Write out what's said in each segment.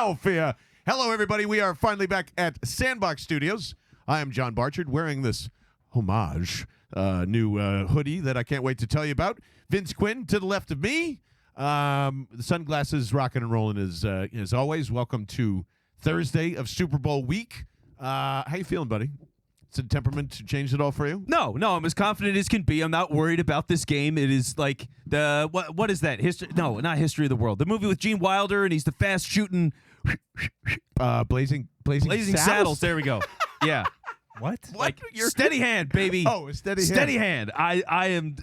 Philadelphia. Hello, everybody. We are finally back at Sandbox Studios. I am John Barchard, wearing this homage new hoodie that I can't wait to tell you about. Vince Quinn to the left of me. The sunglasses rocking and rolling as always. Welcome to Thursday of Super Bowl week. How you feeling, buddy? Did temperament change it all for you? No, I'm as confident as can be. I'm not worried about this game. It is like the what is that? History? No, not History of the World. The movie with Gene Wilder, and he's the fast shooting. Blazing Saddles. There we go. Yeah. What? Like steady hand, baby. Oh, a steady hand. Steady hand.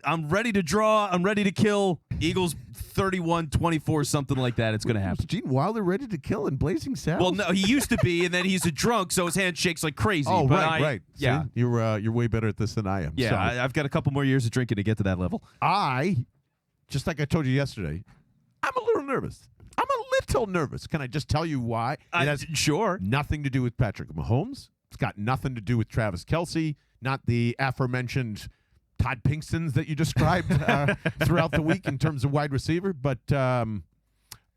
I'm ready to draw. I'm ready to kill. Eagles 31-24, something like that. It's going to happen. Was Gene Wilder ready to kill in Blazing Saddles? Well, no, he used to be, and then he's a drunk, so his hand shakes like crazy. Oh, but right. Yeah. See, you're way better at this than I am. Yeah, So I've got a couple more years of drinking to get to that level. Just like I told you yesterday, I'm a little nervous. I'm a little nervous. Can I just tell you why? It has Sure. nothing to do with Patrick Mahomes. It's got nothing to do with Travis Kelce, not the aforementioned Todd Pinkstons that you described throughout the week in terms of wide receiver. But I'm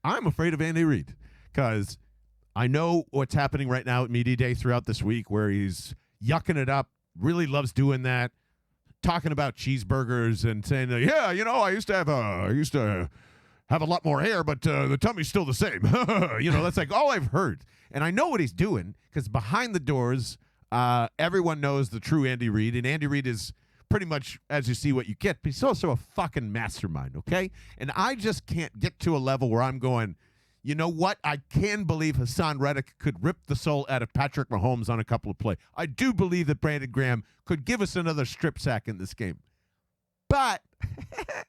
afraid of Andy Reid because I know what's happening right now at Media Day throughout this week where he's yucking it up, really loves doing that, talking about cheeseburgers and saying, yeah, you know, I used to have a lot more hair, but the tummy's still the same. That's like all I've heard. And I know what he's doing because behind the doors, everyone knows the true Andy Reid. And Andy Reid is pretty much as you see what you get, but he's also a fucking mastermind, okay? And I just can't get to a level where I'm going, you know what? I can believe Hassan Reddick could rip the soul out of Patrick Mahomes on a couple of plays. I do believe that Brandon Graham could give us another strip sack in this game. But I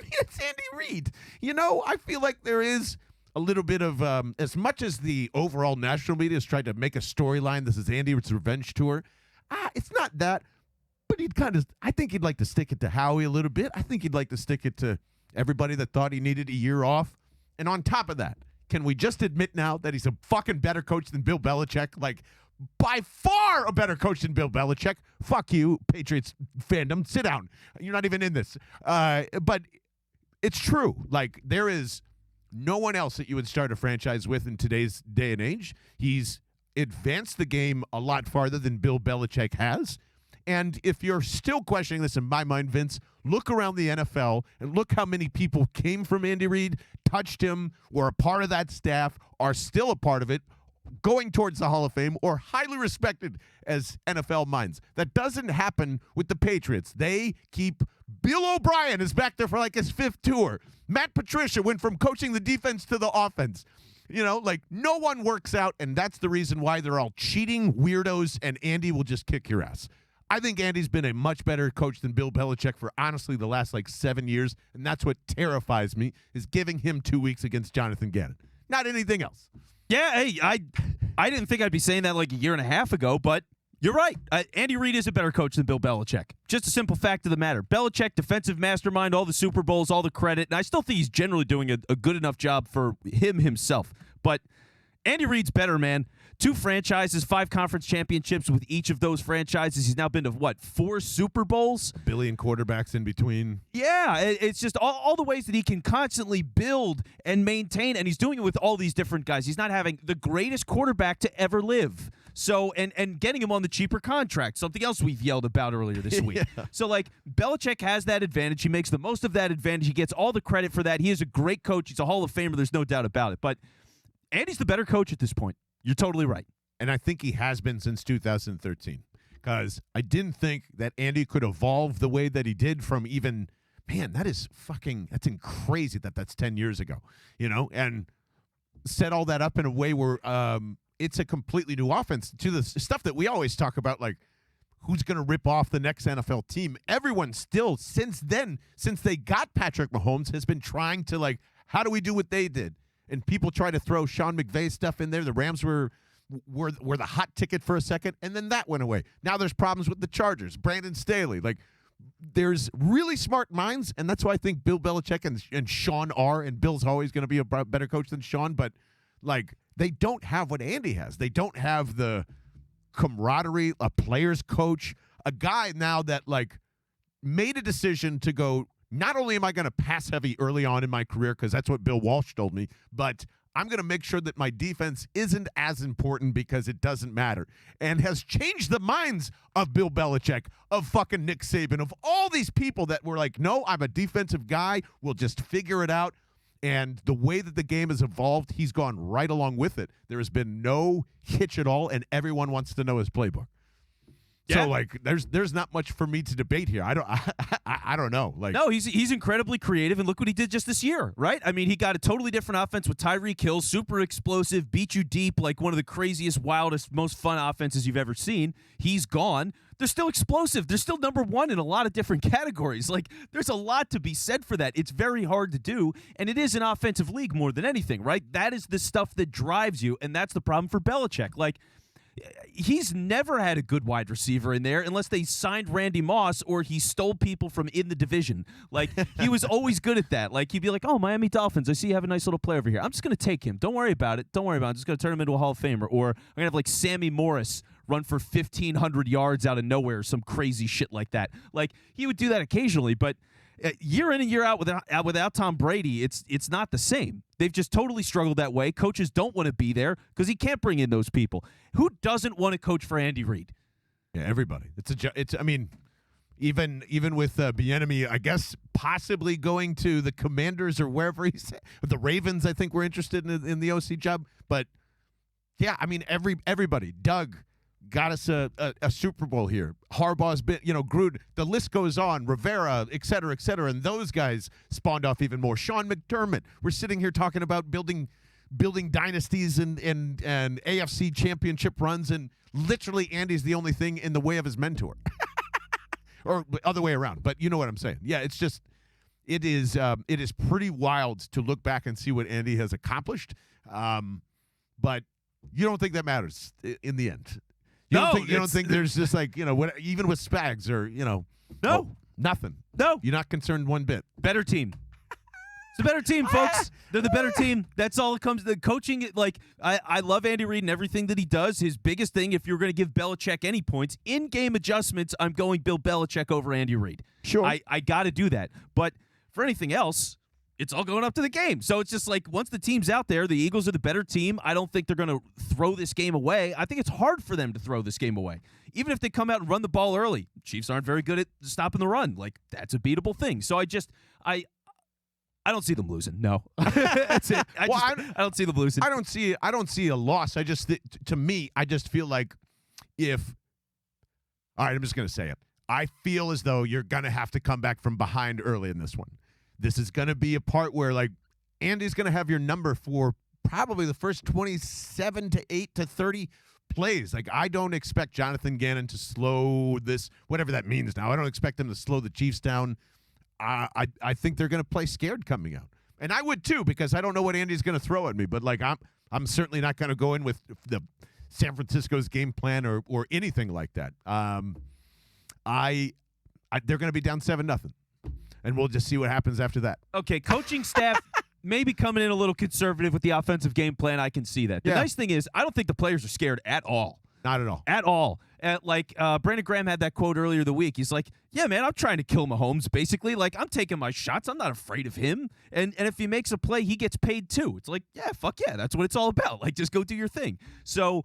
mean, it's Andy Reid. I feel like there is a little bit of, as much as the overall national media has tried to make a storyline, this is Andy's revenge tour. It's not that, but I think he'd like to stick it to Howie a little bit. I think he'd like to stick it to everybody that thought he needed a year off. And on top of that, can we just admit now that he's a fucking better coach than Bill Belichick? Like, by far a better coach than Bill Belichick. Fuck you, Patriots fandom. Sit down. You're not even in this. But it's true. Like, there is no one else that you would start a franchise with in today's day and age. He's advanced the game a lot farther than Bill Belichick has. And if you're still questioning this, in my mind, Vince, look around the NFL and look how many people came from Andy Reid, touched him, were a part of that staff, are still a part of it, going towards the Hall of Fame, or highly respected as NFL minds. That doesn't happen with the Patriots. They keep Bill O'Brien is back there for like his fifth tour. Matt Patricia went from coaching the defense to the offense. No one works out, and that's the reason why they're all cheating weirdos, and Andy will just kick your ass. I think Andy's been a much better coach than Bill Belichick for, honestly, the last, 7 years, and that's what terrifies me, is giving him 2 weeks against Jonathan Gannon. Not anything else. Yeah, hey, I didn't think I'd be saying that like a year and a half ago, but you're right. Andy Reid is a better coach than Bill Belichick. Just a simple fact of the matter. Belichick, defensive mastermind, all the Super Bowls, all the credit, and I still think he's generally doing a good enough job for himself. But Andy Reid's better, man. 2 franchises, 5 conference championships with each of those franchises. He's now been to, 4 Super Bowls? A billion quarterbacks in between. Yeah, it's just all the ways that he can constantly build and maintain, and he's doing it with all these different guys. He's not having the greatest quarterback to ever live. So, and getting him on the cheaper contract, something else we've yelled about earlier this week. Yeah. So, Belichick has that advantage. He makes the most of that advantage. He gets all the credit for that. He is a great coach. He's a Hall of Famer. There's no doubt about it. But Andy's the better coach at this point. You're totally right. And I think he has been since 2013 because I didn't think that Andy could evolve the way that he did from even, man, that's crazy that's 10 years ago, and set all that up in a way where it's a completely new offense to the stuff that we always talk about, like who's going to rip off the next NFL team. Everyone still, since they got Patrick Mahomes, has been trying to, how do we do what they did? And people try to throw Sean McVay stuff in there. The Rams were the hot ticket for a second, and then that went away. Now there's problems with the Chargers. Brandon Staley. There's really smart minds, and that's why I think Bill Belichick and Sean are, and Bill's always going to be a better coach than Sean, but, they don't have what Andy has. They don't have the camaraderie, a player's coach, a guy now that, made a decision to go, not only am I going to pass heavy early on in my career, because that's what Bill Walsh told me, but I'm going to make sure that my defense isn't as important because it doesn't matter, and has changed the minds of Bill Belichick, of fucking Nick Saban, of all these people that were like, no, I'm a defensive guy. We'll just figure it out. And the way that the game has evolved, he's gone right along with it. There has been no hitch at all, and everyone wants to know his playbook. Yeah. So like, there's not much for me to debate here. I don't know. Like, no, he's incredibly creative, and look what he did just this year, right? I mean, he got a totally different offense with Tyreek Hill, super explosive, beat you deep, like one of the craziest, wildest, most fun offenses you've ever seen. He's gone. They're still explosive. They're still number one in a lot of different categories. Like, there's a lot to be said for that. It's very hard to do, and it is an offensive league more than anything, right? That is the stuff that drives you, and that's the problem for Belichick. Like, he's never had a good wide receiver in there unless they signed Randy Moss or he stole people from in the division. Like, he was always good at that. Like, he'd be like, oh, Miami Dolphins, I see you have a nice little player over here. I'm just going to take him. Don't worry about it. Don't worry about it. I'm just going to turn him into a Hall of Famer. Or I'm going to have, like, Sammy Morris run for 1,500 yards out of nowhere, some crazy shit like that. Like, he would do that occasionally, but year in and year out without Tom Brady, it's not the same. They've just totally struggled that way. Coaches don't want to be there because he can't bring in those people. Who doesn't want to coach for Andy Reid? Yeah, everybody. I mean, even with Bieniemy, I guess possibly going to the Commanders or wherever he's the Ravens. I think we're interested in the OC job, but yeah, I mean everybody. Doug got us a Super Bowl here. Harbaugh's been, Gruden. The list goes on. Rivera, et cetera, and those guys spawned off even more. Sean McDermott. We're sitting here talking about building dynasties and AFC championship runs, and literally Andy's the only thing in the way of his mentor, or other way around. But you know what I'm saying? Yeah, it's just it is pretty wild to look back and see what Andy has accomplished. But you don't think that matters in the end. You don't think there's just like, even with Spags or, No. Nothing. No. You're not concerned one bit. Better team. It's a better team, folks. They're the better team. That's all it comes to. The coaching, like, I love Andy Reid and everything that he does. His biggest thing, if you're going to give Belichick any points, in-game adjustments, I'm going Bill Belichick over Andy Reid. Sure. I got to do that. But for anything else, it's all going up to the game. So it's just like, once the team's out there, the Eagles are the better team. I don't think they're going to throw this game away. I think it's hard for them to throw this game away. Even if they come out and run the ball early, Chiefs aren't very good at stopping the run. Like, that's a beatable thing. So I don't see them losing. No. That's it. I don't see them losing. I don't see a loss. To me, I just feel like all right, I'm just going to say it. I feel as though you're going to have to come back from behind early in this one. This is going to be a part where, like, Andy's going to have your number for probably the first 27 to 8 to 30 plays. Like, I don't expect Jonathan Gannon to slow this, whatever that means now. I don't expect him to slow the Chiefs down. I think they're going to play scared coming out. And I would too, because I don't know what Andy's going to throw at me. But, like, I'm certainly not going to go in with the San Francisco's game plan or anything like that. They're going to be down 7-0. And we'll just see what happens after that. Okay, coaching staff maybe coming in a little conservative with the offensive game plan. I can see that. The nice thing is, I don't think the players are scared at all. Not at all. At all. Brandon Graham had that quote earlier the week. He's like, yeah, man, I'm trying to kill Mahomes, basically. Like, I'm taking my shots. I'm not afraid of him. And if he makes a play, he gets paid too. It's like, yeah, fuck yeah. That's what it's all about. Like, just go do your thing. So,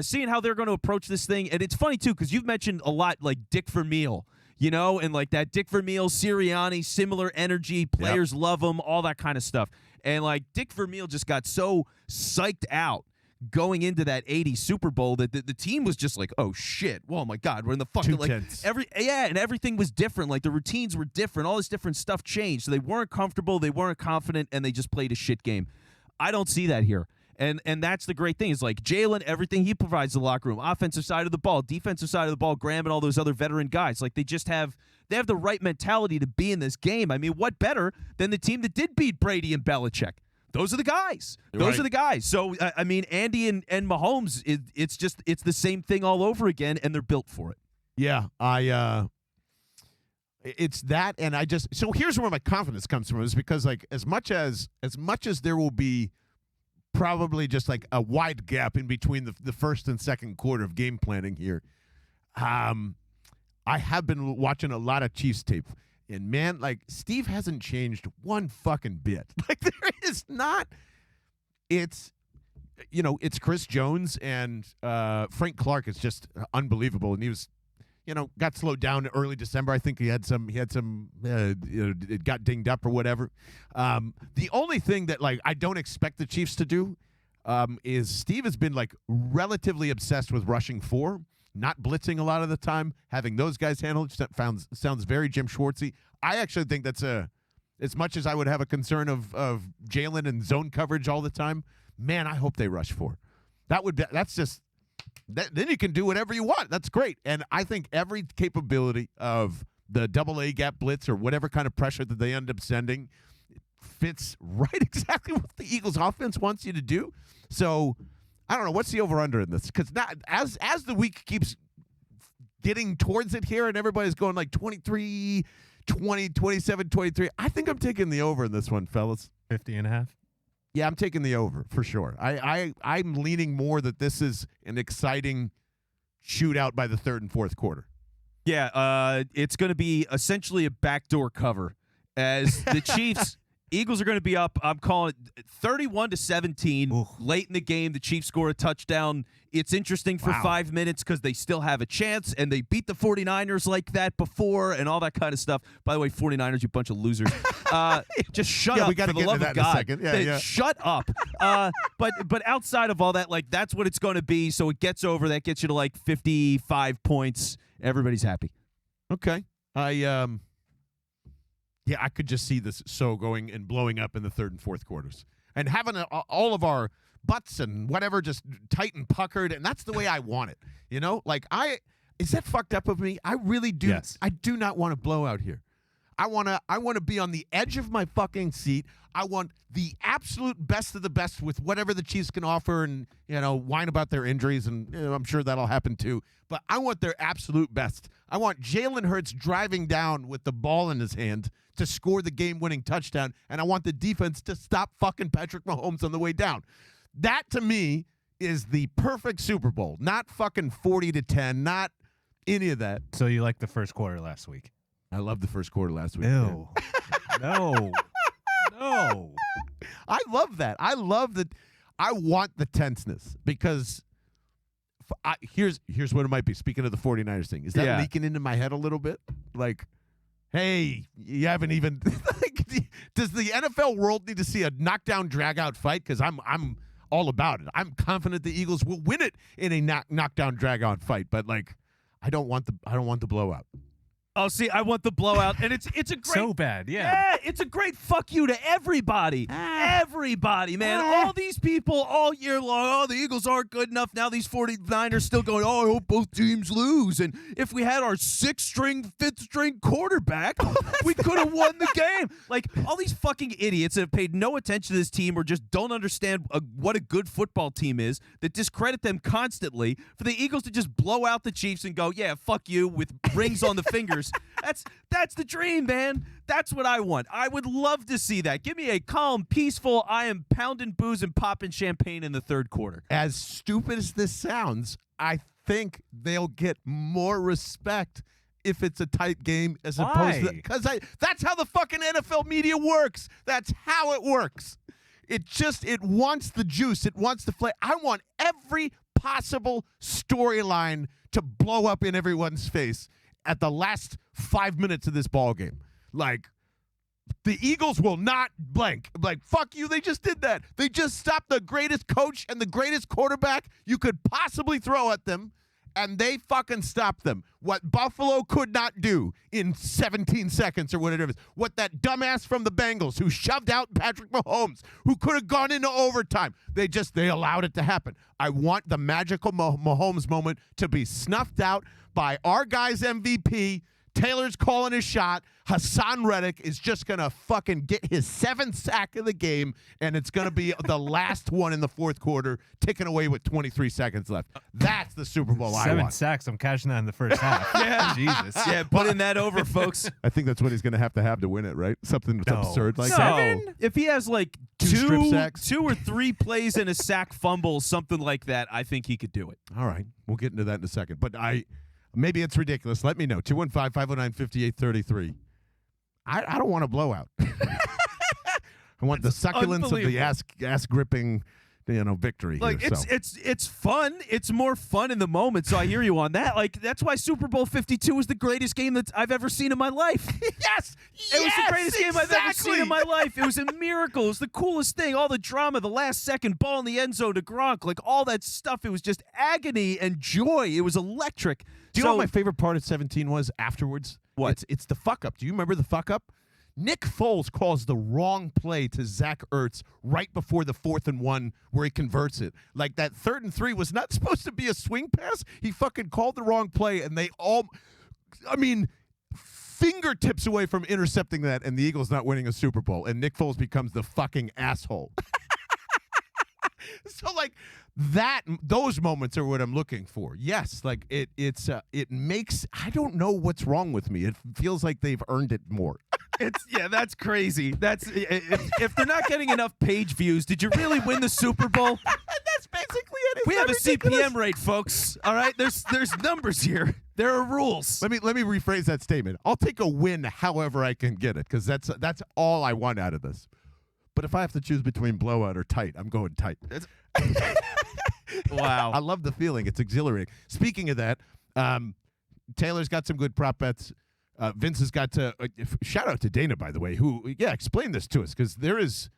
seeing how they're going to approach this thing. And it's funny, too, because you've mentioned a lot, like, Dick Vermeil. And like that Dick Vermeil, Sirianni, similar energy, players love him, all that kind of stuff. And like Dick Vermeil just got so psyched out going into that 80 Super Bowl that the team was just like, oh shit, oh my God, we're in the fucking like and everything was different. Like the routines were different, all this different stuff changed. So they weren't comfortable, they weren't confident, and they just played a shit game. I don't see that here. And that's the great thing. Is like Jalen, everything he provides the locker room, offensive side of the ball, defensive side of the ball, Graham and all those other veteran guys. Like they have the right mentality to be in this game. I mean, what better than the team that did beat Brady and Belichick? Those are the guys. Those are the guys. So I mean, Andy and Mahomes, it's the same thing all over again, and they're built for it. Yeah, it's that, and so here's where my confidence comes from, is because like as much as there will be probably just like a wide gap in between the first and second quarter of game planning here. I have been watching a lot of Chiefs tape, and man, like Steve hasn't changed one fucking bit. Like there is not. it's Chris Jones and Frank Clark is just unbelievable, and he was. Got slowed down early December. I think he had some. It got dinged up or whatever. The only thing that I don't expect the Chiefs to do is Steve has been relatively obsessed with rushing 4, not blitzing a lot of the time, having those guys handle it. Sounds very Jim Schwartzy. I actually think that's as much as I would have a concern of Jalen and zone coverage all the time. Man, I hope they rush 4. That's just. Then you can do whatever you want. That's great. And I think every capability of the AA gap blitz or whatever kind of pressure that they end up sending fits right exactly what the Eagles offense wants you to do. So I don't know. What's the over-under in this? Because as the week keeps getting towards it here and everybody's going 23, 20, 27, 23, I think I'm taking the over in this one, fellas. 50.5. Yeah, I'm taking the over for sure. I'm leaning more that this is an exciting shootout by the third and fourth quarter. Yeah, it's going to be essentially a backdoor cover as the Chiefs. Eagles are going to be up. I'm calling it 31-17 late in the game. The Chiefs score a touchdown. It's interesting for 5 minutes because they still have a chance, and they beat the 49ers like that before and all that kind of stuff. By the way, 49ers, you bunch of losers. Just shut up, we gotta for the get love into that of God. in a second. Yeah. Shut up. But outside of all that, that's what it's going to be. So it gets over. That gets you to 55 points. Everybody's happy. Okay. Yeah, I could just see this going and blowing up in the third and fourth quarters. And having all of our butts and whatever just tight and puckered, and that's the way I want it. Is that fucked up of me? I really do. Yes. I do not want to blow out here. I want to be on the edge of my fucking seat. I want the absolute best of the best with whatever the Chiefs can offer and, whine about their injuries, and I'm sure that'll happen too. But I want their absolute best. I want Jalen Hurts driving down with the ball in his hand to score the game-winning touchdown, and I want the defense to stop fucking Patrick Mahomes on the way down. That, to me, is the perfect Super Bowl. Not fucking 40-10, not any of that. So you liked the first quarter last week? I loved the first quarter last week. No. No. No. I love that. I love that. I want the tenseness because here's what it might be. Speaking of the 49ers thing, is that leaking into my head a little bit? Hey, you haven't even does the NFL world need to see a knockdown drag-out fight? Because I'm all about it. I'm confident the Eagles will win it in a knockdown drag-out fight, but I don't want the blowout. Oh, see, I want the blowout, and it's a great so bad, yeah, it's a great fuck you to everybody, everybody, man. All these people all year long. The Eagles aren't good enough. Now these 49ers still going. I hope both teams lose. And if we had our 6th-string, 5th-string quarterback, we could have won the game. All these fucking idiots that have paid no attention to this team or just don't understand what a good football team is, that discredit them constantly. For the Eagles to just blow out the Chiefs and go, yeah, fuck you, with rings on the fingers. That's the dream, man. That's what I want. I would love to see that. Give me a calm, peaceful, I am pounding booze and popping champagne in the third quarter. As stupid as this sounds, I think they'll get more respect if it's a tight game as opposed to because that's how the fucking NFL media works. That's how it works. It wants the juice. It wants the flavor. I want every possible storyline to blow up in everyone's face at the last 5 minutes of this ball game. The Eagles will not blank. Fuck you, they just did that. They just stopped the greatest coach and the greatest quarterback you could possibly throw at them, and they fucking stopped them. What Buffalo could not do in 17 seconds or whatever it is. What that dumbass from the Bengals who shoved out Patrick Mahomes, who could have gone into overtime, they allowed it to happen. I want the magical Mahomes moment to be snuffed out by our guy's MVP. Taylor's calling his shot. Hassan Reddick is just going to fucking get his 7th sack of the game, and it's going to be the last one in the fourth quarter, ticking away with 23 seconds left. That's the Super Bowl I want. 7 sacks. I'm cashing that in the first half. Yeah. Jesus. Yeah, putting that over, folks. I think that's what he's going to have to win it, right? Something absurd like no. that. If he has Two strip sacks? 2 or 3 plays and a sack fumble, something like that, I think he could do it. All right. We'll get into that in a second. But maybe it's ridiculous. Let me know. 215-509-5833. I don't want a blowout. I want the succulence of the ass gripping, victory. Like here, it's fun. It's more fun in the moment. So I hear you on that. Like that's why Super Bowl 52 was the greatest game that I've ever seen in my life. Yes, it was the greatest game I've ever seen in my life. It was a miracle. It was the coolest thing. All the drama, the last second ball in the end zone to Gronk, like all that stuff. It was just agony and joy. It was electric. Do you know what my favorite part of 17 was afterwards? What? It's the fuck up. Do you remember the fuck up? Nick Foles calls the wrong play to Zach Ertz right before the 4th and 1 where he converts it. Like that 3rd and 3 was not supposed to be a swing pass. He fucking called the wrong play, and they all, fingertips away from intercepting that, and the Eagles not winning a Super Bowl, and Nick Foles becomes the fucking asshole. So like those moments are what I'm looking for. Yes, like it makes, I don't know what's wrong with me. It feels like they've earned it more. That's crazy. That's if they're not getting enough page views, did you really win the Super Bowl? That's basically it. We have a CPM rate, folks. All right, there's numbers here. There are rules. Let me rephrase that statement. I'll take a win however I can get it, because that's all I want out of this. But if I have to choose between blowout or tight, I'm going tight. Wow. I love the feeling. It's exhilarating. Speaking of that, Taylor's got some good prop bets. Vince has got to shout out to Dana, by the way, who explain this to us, because there is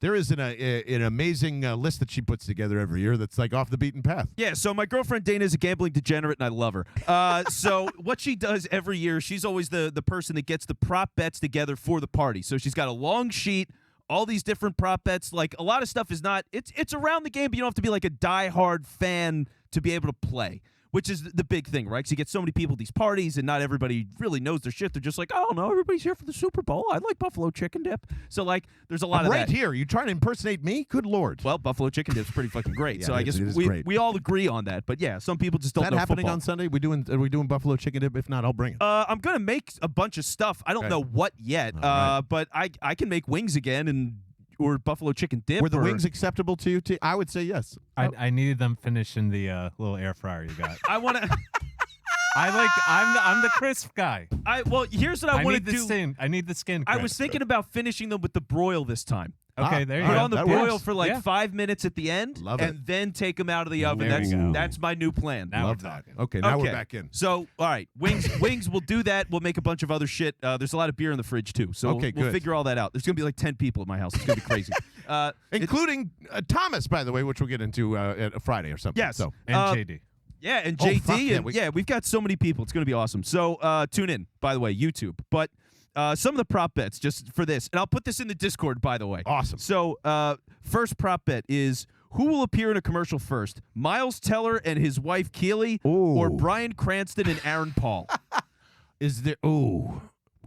an amazing list that she puts together every year that's like off the beaten path. Yeah, so my girlfriend Dana is a gambling degenerate, and I love her. So what she does every year, she's always the person that gets the prop bets together for the party. So she's got a long sheet, all these different prop bets. Like a lot of stuff is not, it's around the game, but you don't have to be like a diehard fan to be able to play, which is the big thing, right? Because you get so many people at these parties, and not everybody really knows their shit. They're just like, oh, no, everybody's here for the Super Bowl. I like buffalo chicken dip. So, like, there's a lot of right that. Here. You trying to impersonate me? Good Lord. Well, buffalo chicken dip's pretty fucking great. Yeah, so I guess we all agree on that. But, yeah, some people just don't know Is that happening football. on Sunday? Are we doing buffalo chicken dip? If not, I'll bring it. I'm going to make a bunch of stuff. I don't know what yet, right. but I can make wings again or buffalo chicken dip. Were the wings acceptable to you? I would say yes. I needed them finished in the little air fryer you got. I want to... I'm the crisp guy. Here's what I want to do. I need the skin I crisp. was thinking about finishing them with the broil this time. Okay, there you Put go. on the That broil works. for like 5 minutes at the end, Love and it. then take them out of the oven. There you go. That's my new plan. Now Love we're that. talking. Okay, now we're back in. So, all right, wings. We'll do that. We'll make a bunch of other shit. There's a lot of beer in the fridge too, so Okay, we'll good. figure all that out. There's gonna be like 10 people at my house. It's gonna be crazy. Including Thomas, by the way, which we'll get into at a Friday or something. Yes. So And JD. Yeah, and Oh, JD, fuck yeah, and we've got so many people. It's going to be awesome. So tune in, by the way, YouTube. But some of the prop bets just for this, and I'll put this in the Discord, by the way. Awesome. So first prop bet is who will appear in a commercial first, Miles Teller and his wife Keely, or Ooh. Bryan Cranston and Aaron Paul? Is there? Ooh.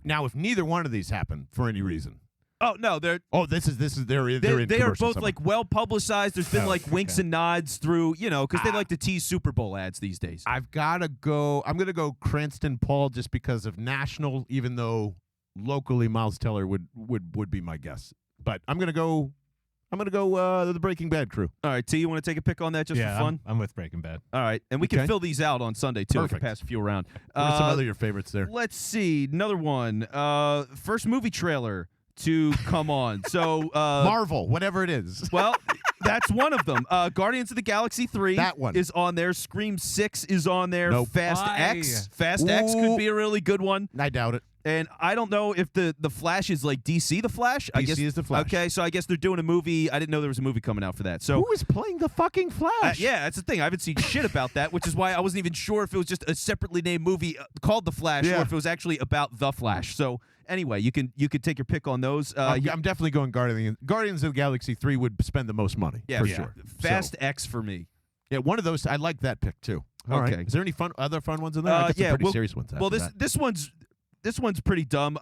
Now, if neither one of these happen for any reason. Oh no, they're This is they're in they are commercial both somewhere. like well publicized. There's been like winks and nods through, because they like to tease Super Bowl ads these days. I've got to go. I'm going to go Cranston Paul just because of national, even though locally Miles Teller would be my guess. But I'm going to go the Breaking Bad crew. All right, T, you want to take a pick on that just for fun? I'm with Breaking Bad. All right, and we can Okay. fill these out on Sunday too. Perfect. We can pass a few around. What are some other your favorites there? Let's see, another one. First movie trailer to come on. So Marvel, whatever it is. well, that's one of them. Guardians of the Galaxy 3 That one. is on there. Scream 6 is on there. Nope. Fast Why? X. Fast X could be a really good one. I doubt it. And I don't know if the Flash is like DC the Flash. I DC guess is the Flash. Okay, so I guess they're doing a movie. I didn't know there was a movie coming out for that. So Who is playing the fucking Flash? yeah, that's the thing. I haven't seen shit about that, which is why I wasn't even sure if it was just a separately named movie called The Flash or Yeah. if it was actually about The Flash. So anyway, you could take your pick on those. I'm definitely going Guardians of the Galaxy 3 would spend the most money. yeah, for yeah. sure. Fast So, X for me. yeah, one of those. I like that pick too. All right. Okay. Is there any other fun ones in there? I got some pretty serious ones. Well, after this one's pretty dumb.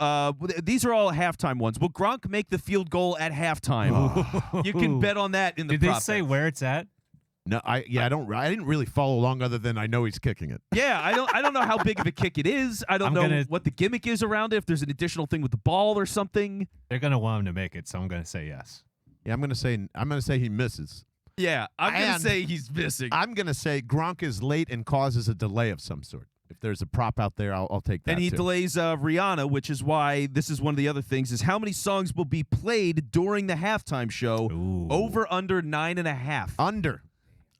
These are all halftime ones. Will Gronk make the field goal at halftime? You can bet on that in the Did they prop say bets. where it's at? that. I didn't really follow along other than I know he's kicking it. Yeah, I don't know how big of a kick it is. I don't I'm know gonna- what the gimmick is around it. If there's an additional thing with the ball or something. They're gonna want him to make it, so I'm gonna say yes. Yeah, I'm gonna say he misses. Yeah, I'm gonna And- say he's missing. I'm gonna say Gronk is late and causes a delay of some sort. If there's a prop out there, I'll take that. And he too. delays Rihanna, which is why this is one of the other things, is how many songs will be played during the halftime show. Ooh. Over, under 9.5. Under.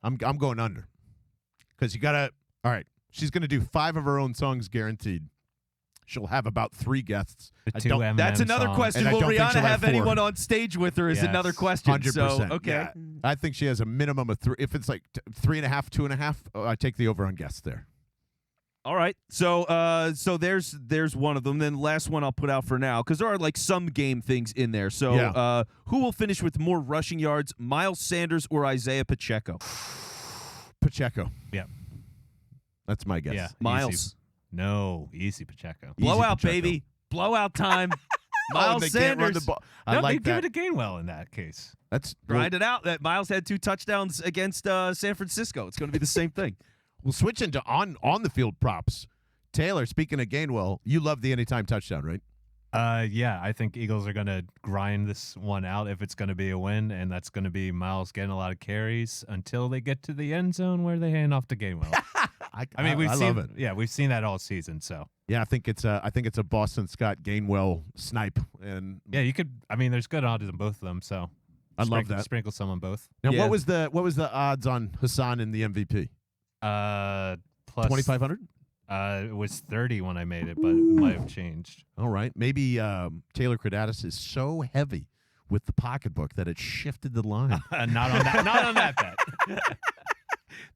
I'm going under. Because you got to – all right, she's going to do 5 of her own songs guaranteed. She'll have about 3 guests. The 2 Eminem That's another songs. question. And I Will don't think Rihanna she'll have have 4. anyone on stage with her is Yes. another question. 100%. So, okay. Yeah. I think she has a minimum of 3. If it's like 3.5, 2.5, I take the over on guests there. All right. So there's one of them. Then last one I'll put out for now because there are like some game things in there. So Yeah. who will finish with more rushing yards, Miles Sanders or Isaiah Pacheco? Pacheco. Yeah. That's my guess. Yeah. Miles. Easy. No, easy Pacheco. Easy Blowout, Pacheco. baby. Blowout time. Oh, Miles they can't run the Sanders. ball. I No, like they that. give it to Gainwell in that case. That's Grind it out. That Miles had 2 touchdowns against San Francisco. It's going to be the same thing. We'll switch into on the field props. Taylor, speaking of Gainwell, you love the anytime touchdown, right? Yeah, I think Eagles are going to grind this one out if it's going to be a win, and that's going to be Miles getting a lot of carries until they get to the end zone where they hand off to Gainwell. I mean, we've I seen love it. Yeah, we've seen that all season. So Yeah, I think it's a Boston Scott Gainwell snipe, and yeah, you could. I mean, there's good odds on both of them. So I love that. Sprinkle some on both. Now, Yeah. what was the odds on Hassan in the MVP? Plus 2,500. It was 30 when I made it, but it might have changed. All right, maybe Taylor Kredatus is so heavy with the pocketbook that it shifted the line Not on that. Not on that bet.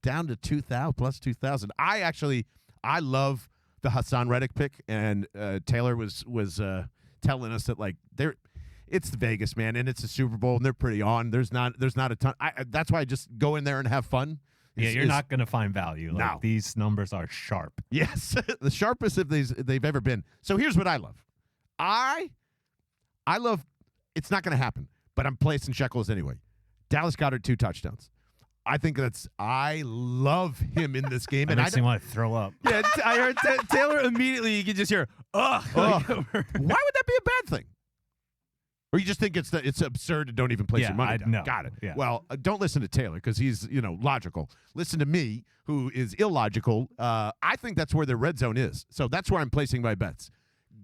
down to 2,000 plus 2,000. I love the Hassan Reddick pick, and Taylor was telling us that like it's Vegas, man, and it's a Super Bowl, and they're pretty on. There's not a ton. That's why I just go in there and have fun. Yeah, you're not going to find value. Like, No. these numbers are sharp. Yes, the sharpest they've ever been. So here's what I love. I love. It's not going to happen, but I'm placing shekels anyway. Dallas Goedert 2 touchdowns. I think I love him in this game, It and makes me want to throw up. Yeah, I heard Taylor immediately. You can just hear, ugh. Why would that be a bad thing? Or you just think it's absurd and don't even place your money down? no. Got it. Yeah. Well, don't listen to Taylor because he's logical. Listen to me, who is illogical. I think that's where their red zone is. So that's where I'm placing my bets.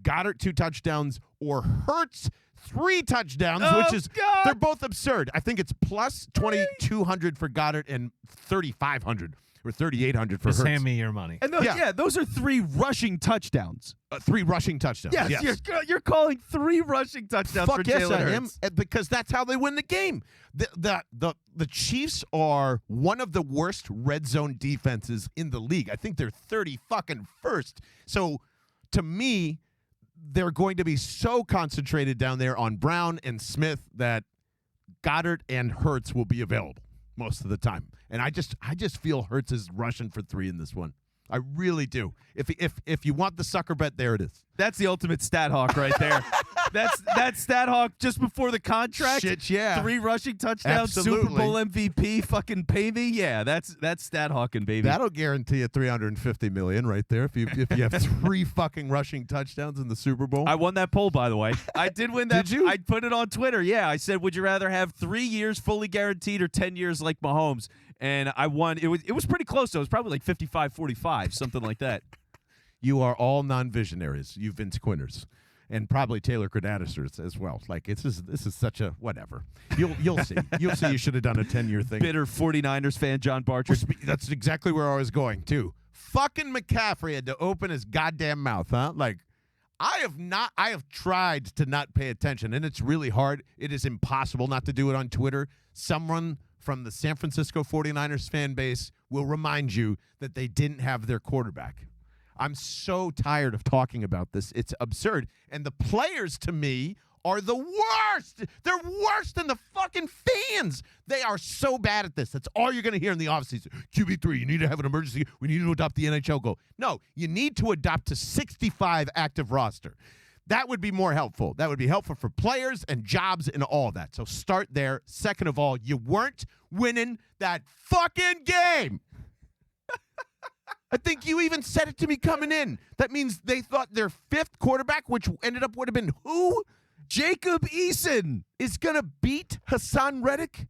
Goddard 2 touchdowns or Hurts 3 touchdowns, which is God. they're both absurd. I think it's plus 2,200 for Goddard and 3,500 or 3,800 for Just Hurts. hand me your money. And those are 3 rushing touchdowns. 3 rushing touchdowns. Yes. You're calling 3 rushing touchdowns for Fuck yes, Jalen I am, Hurts. because that's how they win the game. The Chiefs are one of the worst red zone defenses in the league. I think they're 30 fucking first. So to me, they're going to be so concentrated down there on Brown and Smith that Goddard and Hurts will be available most of the time. And I just feel Hurts is rushing for 3 in this one. I really do. If you want the sucker bet, there it is. That's the ultimate stat hawk right there. That's stat hawk just before the contract. Shit, yeah. 3 rushing touchdowns, Absolutely. Super Bowl MVP, fucking pay me. Yeah, that's stat hawking, baby. That'll guarantee you $350 million right there if you have 3 fucking rushing touchdowns in the Super Bowl. I won that poll, by the way. I did win that. Did you? I put it on Twitter. Yeah, I said, would you rather have 3 years fully guaranteed or 10 years like Mahomes? And I won. It was pretty close, though. It was probably like 55-45, something like that. You are all non-visionaries, you Vince Quinners, and probably Taylor Kredatus as well. Like this is such a whatever. You'll see. You'll see. You should have done a 10-year thing. Bitter 49ers fan, John Barchard. That's exactly where I was going too. Fucking McCaffrey had to open his goddamn mouth, huh? Like I have tried to not pay attention, and it's really hard. It is impossible not to do it on Twitter. Someone from the San Francisco 49ers fan base will remind you that they didn't have their quarterback. I'm so tired of talking about this. It's absurd. And the players, to me, are the worst. They're worse than the fucking fans. They are so bad at this. That's all you're going to hear in the offseason. QB3, you need to have an emergency. We need to adopt the NHL goal. No, you need to adopt to 65 active roster. That would be more helpful. That would be helpful for players and jobs and all that. So start there. Second of all, you weren't winning that fucking game. I think you even said it to me coming in. That means they thought their 5th quarterback, which would have been who? Jacob Eason is going to beat Hassan Reddick?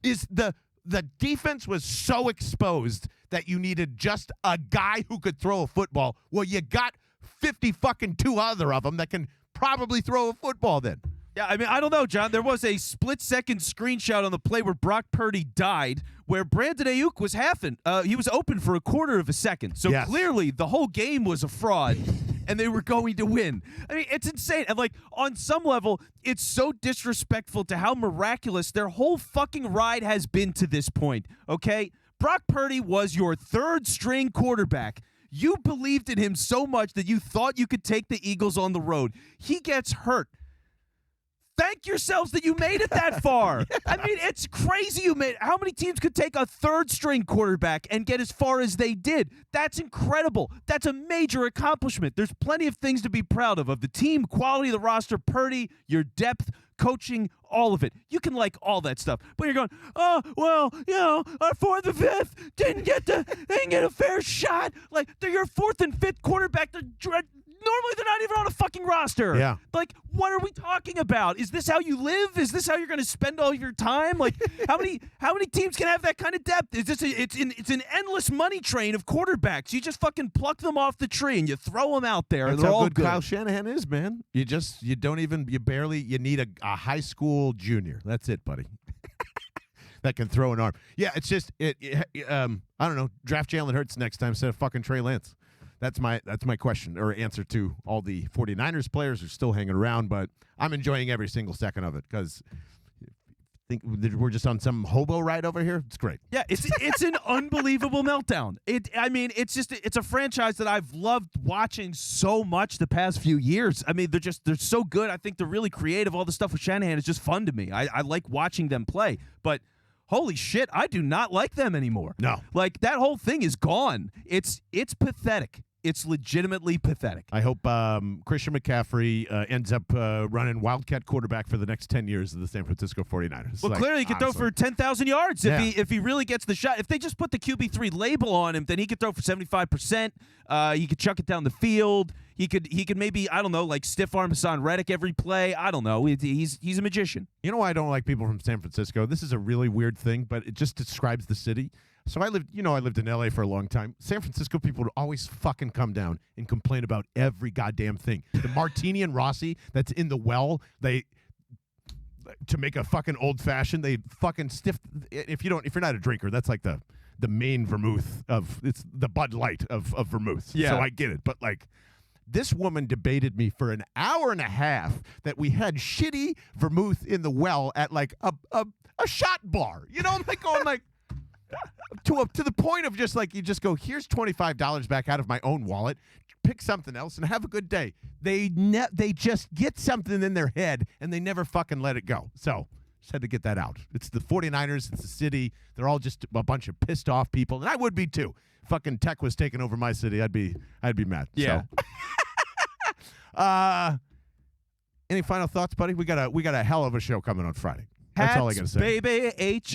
Is the the defense was so exposed that you needed just a guy who could throw a football. Well, you got 50 fucking two other of them that can probably throw a football then. Yeah, I mean, I don't know, John. There was a split-second screenshot on the play where Brock Purdy died, where Brandon Ayuk was he was open for a quarter of a second. So clearly the whole game was a fraud, and they were going to win. I mean, it's insane. And, like, on some level, it's so disrespectful to how miraculous their whole fucking ride has been to this point, okay? Brock Purdy was your third-string quarterback. You believed in him so much that you thought you could take the Eagles on the road. He gets hurt. Thank yourselves that you made it that far. I mean, it's crazy you made it. How many teams could take a third-string quarterback and get as far as they did? That's incredible. That's a major accomplishment. There's plenty of things to be proud of the team, quality of the roster, Purdy, your depth, coaching, all of it. You can like all that stuff. But you're going, oh, well, you know, our fourth and fifth didn't get a fair shot. Like, they're your fourth and fifth quarterback. Normally, they're not even on a fucking roster. Yeah. Like, what are we talking about? Is this how you live? Is this how you're going to spend all of your time? Like, how many teams can have that kind of depth? Is this it's an endless money train of quarterbacks. You just fucking pluck them off the tree and you throw them out there. That's they're how all good Kyle Shanahan is, man. You need a high school junior. That's it, buddy. That can throw an arm. Yeah, it's just I don't know. Draft Jalen Hurts next time instead of fucking Trey Lance. That's my question or answer to all the 49ers players who are still hanging around, but I'm enjoying every single second of it because think we're just on some hobo ride over here. It's great. Yeah, it's an unbelievable meltdown. It's a franchise that I've loved watching so much the past few years. I mean, they're so good. I think they're really creative. All the stuff with Shanahan is just fun to me. I like watching them play, but holy shit, I do not like them anymore. No. Like, that whole thing is gone. It's pathetic. It's legitimately pathetic. I hope Christian McCaffrey ends up running Wildcat quarterback for the next 10 years of the San Francisco 49ers. Well, clearly he could throw for 10,000 yards if he really gets the shot. If they just put the QB3 label on him, then he could throw for 75%. He could chuck it down the field. He could maybe, I don't know, like stiff arm Hassan Reddick every play. I don't know. He's a magician. You know why I don't like people from San Francisco? This is a really weird thing, but it just describes the city. So I lived in LA for a long time. San Francisco people would always fucking come down and complain about every goddamn thing. The Martini and Rossi that's in the well, to make a fucking old fashioned, they fucking stiff. If you're not a drinker, that's like the main vermouth it's the Bud Light of vermouth. Yeah. So I get it, but like. This woman debated me for an hour and a half that we had shitty vermouth in the well at like a shot bar. You know, I'm like going like to the point of just like you just go, here's $25 back out of my own wallet, pick something else and have a good day. They just get something in their head and they never fucking let it go. So just had to get that out. It's the 49ers, it's the city. They're all just a bunch of pissed off people, and I would be too. Fucking Tech was taking over my city, I'd be mad. Yeah. So. Any final thoughts, buddy? We got a hell of a show coming on Friday. That's all I gotta say. Baby,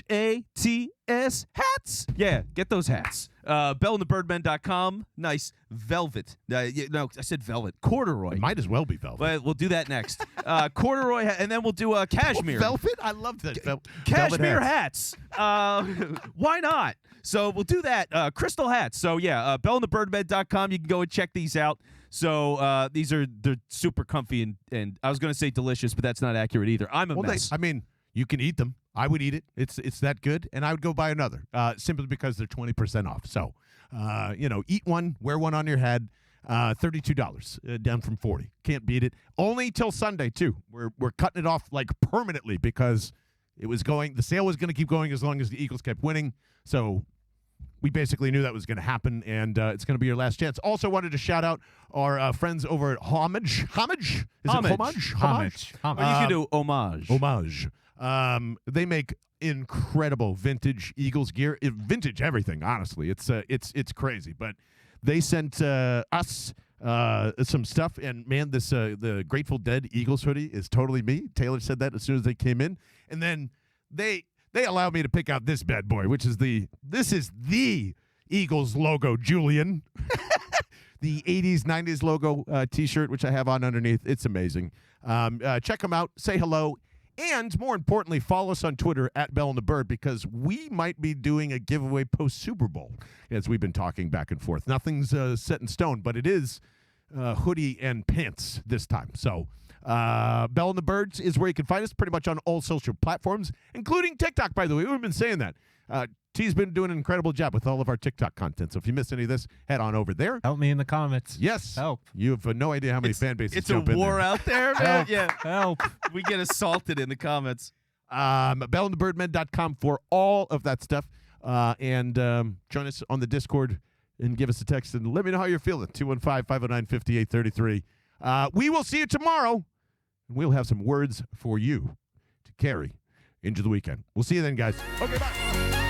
HATS hats. Yeah, get those hats. BellandTheBirdmen.com. Nice velvet. No, I said velvet. Corduroy. It might as well be velvet. But we'll do that next. Corduroy, and then we'll do cashmere. Velvet? I love that. Cashmere hats. Why not? So we'll do that. Crystal hats. So yeah, BellandTheBirdmen.com. You can go and check these out. So they're super comfy and I was going to say delicious, but that's not accurate either. I'm a mess. You can eat them. I would eat it. It's that good, and I would go buy another simply because they're 20% off. So, eat one, wear one on your head. $32 down from $40. Can't beat it. Only till Sunday too. We're cutting it off like permanently because the sale was going to keep going as long as the Eagles kept winning. So we basically knew that was going to happen, and it's going to be your last chance. Also wanted to shout out our friends over at Homage. Homage? Is it Homage? Homage. Or you can do Homage. Homage. They make incredible vintage Eagles gear, vintage everything. Honestly, it's crazy. But they sent us some stuff, and man, the Grateful Dead Eagles hoodie is totally me. Taylor said that as soon as they came in, and then they allowed me to pick out this bad boy, which is the Eagles logo, Julian. The 80s, 90s logo T-shirt, which I have on underneath. It's amazing. Check them out. Say hello. And more importantly, follow us on Twitter at Bell and the Bird, because we might be doing a giveaway post-Super Bowl, as we've been talking back and forth. Nothing's set in stone, but it is hoodie and pants this time. So Bell and the Birds is where you can find us pretty much on all social platforms, including TikTok, by the way. We've been saying that. T's been doing an incredible job with all of our TikTok content. So if you missed any of this, head on over there. Help me in the comments. Yes. Help. You have no idea how many fan bases It's a jump in war there. out there, man. Help. Yeah. Help. We get assaulted in the comments. BellandTheBirdmen.com for all of that stuff. And join us on the Discord and give us a text and let me know how you're feeling. 215-509-5833. We will see you tomorrow, and we'll have some words for you to carry into the weekend. We'll see you then, guys. Okay, bye.